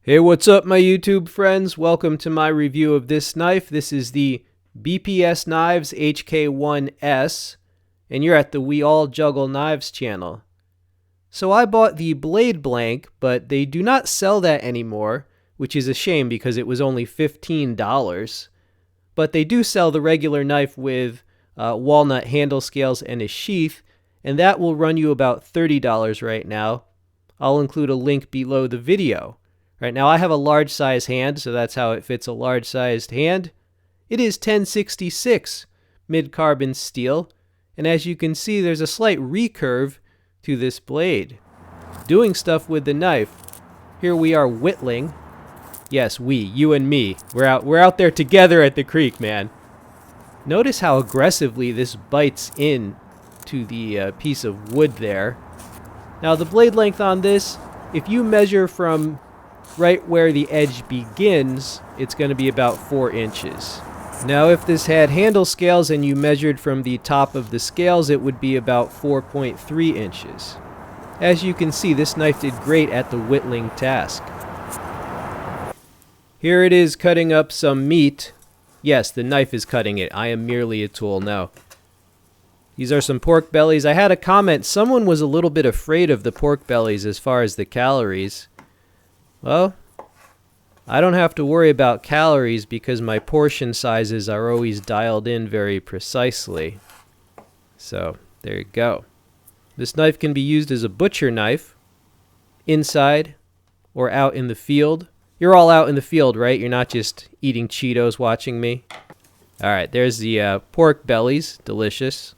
Hey, what's up my YouTube friends? Welcome to my review of this knife. This is the BPS Knives HK1S, and you're at the We All Juggle Knives channel. So I bought the blade blank, but they do not sell that anymore, which is a shame because it was only $15. But they do sell the regular knife with walnut handle scales and a sheath, and that will run you about $30 right now. I'll include a link below the video. Right now I have a large size hand, so that's how it fits a large sized hand. It is 1066 mid-carbon steel, and as you can see there's a slight recurve to this blade. Doing stuff with the knife. Here we are whittling. Yes, you and me. We're out there together at the creek, man. Notice how aggressively this bites in to the piece of wood there. Now the blade length on this, if you measure from right where the edge begins, it's going to be about 4 inches. Now if this had handle scales and you measured from the top of the scales, it would be about 4.3 inches. As you can see, this knife did great at the whittling task. Here it is cutting up some meat. Yes, the knife is cutting it. I am merely a tool now. These are some pork bellies. I had a comment. Someone was a little bit afraid of the pork bellies as far as the calories. Well, I don't have to worry about calories because my portion sizes are always dialed in very precisely. So, there you go. This knife can be used as a butcher knife, inside or out in the field. You're all out in the field, right? You're not just eating Cheetos watching me. Alright, there's the pork bellies. Delicious.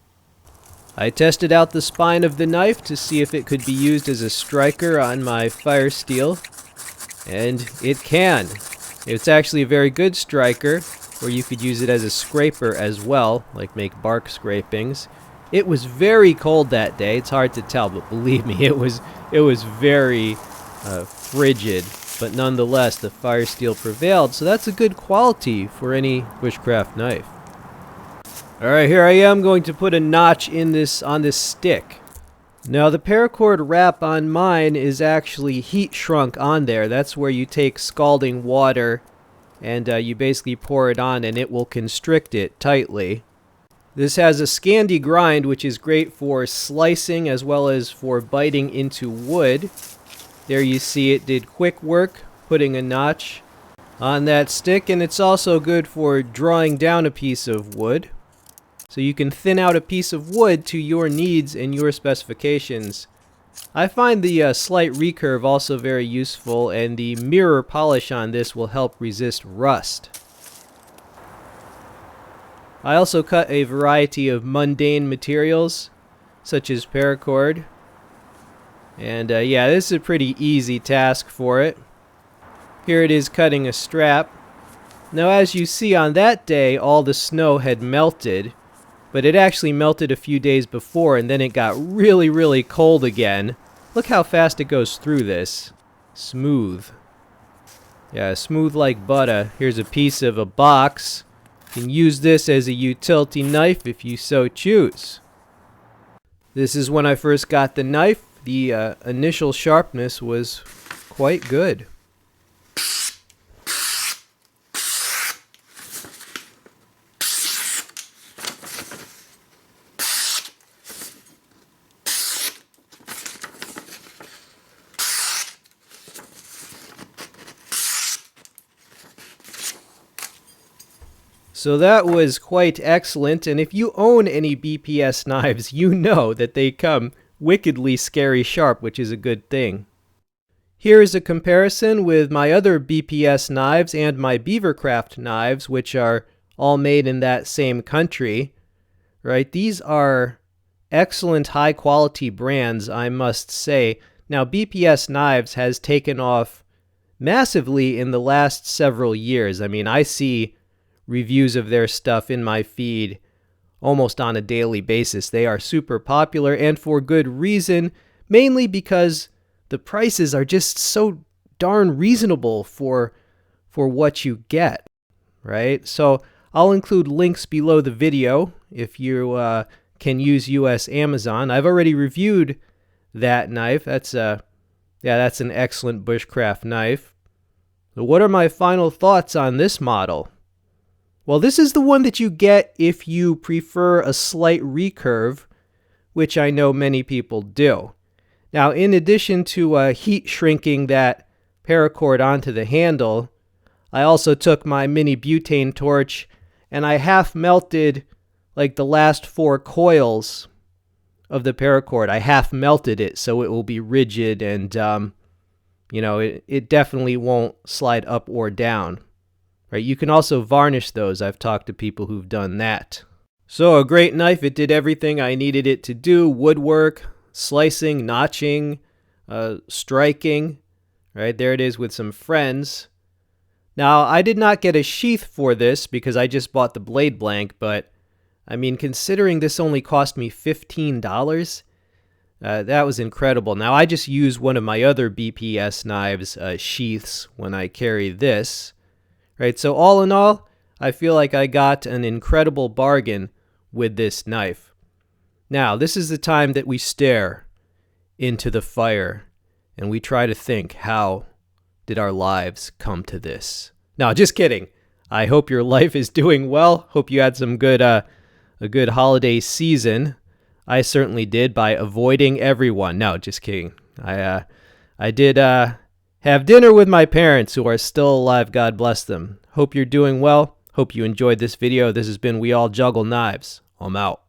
I tested out the spine of the knife to see if it could be used as a striker on my fire steel. And it can. It's actually a very good striker, or you could use it as a scraper as well, like make bark scrapings. It was very cold that day. It's hard to tell, but believe me, it was very frigid. But nonetheless, the fire steel prevailed, so that's a good quality for any bushcraft knife. Alright, here I am going to put a notch in on this stick. Now the paracord wrap on mine is actually heat shrunk on there. That's where you take scalding water and you basically pour it on and it will constrict it tightly. This has a Scandi grind, which is great for slicing as well as for biting into wood. There you see it did quick work putting a notch on that stick, and it's also good for drawing down a piece of wood. So you can thin out a piece of wood to your needs and your specifications. I find the slight recurve also very useful, and the mirror polish on this will help resist rust. I also cut a variety of mundane materials, such as paracord. And yeah, this is a pretty easy task for it. Here it is cutting a strap. Now as you see, on that day all the snow had melted. But it actually melted a few days before, and then it got really, really cold again. Look how fast it goes through this. Smooth. Yeah, smooth like butter. Here's a piece of a box. You can use this as a utility knife if you so choose. This is when I first got the knife. The initial sharpness was quite good. So that was quite excellent, and if you own any BPS knives, you know that they come wickedly scary sharp, which is a good thing. Here is a comparison with my other BPS knives and my BEAVERCRAFT knives, which are all made in that same country. Right? These are excellent high quality brands, I must say. Now BPS knives has taken off massively in the last several years. I mean, I see reviews of their stuff in my feed almost on a daily basis. They are super popular, and for good reason, mainly because the prices are just so darn reasonable for what you get, right? So I'll include links below the video if you can use US Amazon. I've already reviewed that knife. That's an excellent bushcraft knife. So what are my final thoughts on this model? Well, this is the one that you get if you prefer a slight recurve, which I know many people do. Now, in addition to heat shrinking that paracord onto the handle, I also took my mini butane torch and I half melted like the last 4 coils of the paracord. I half melted it so it will be rigid and, it definitely won't slide up or down. Right? You can also varnish those. I've talked to people who've done that. So a great knife. It did everything I needed it to do. Woodwork, slicing, notching, striking. Right? There it is with some friends. Now, I did not get a sheath for this because I just bought the blade blank, but I mean, considering this only cost me $15, that was incredible. Now, I just use one of my other BPS knives, sheaths, when I carry this. Right, so all in all, I feel like I got an incredible bargain with this knife. Now, this is the time that we stare into the fire and we try to think, how did our lives come to this? No, just kidding. I hope your life is doing well. Hope you had some good, a good holiday season. I certainly did by avoiding everyone. No, just kidding. I did have dinner with my parents who are still alive. God bless them. Hope you're doing well. Hope you enjoyed this video. This has been We All Juggle Knives. I'm out.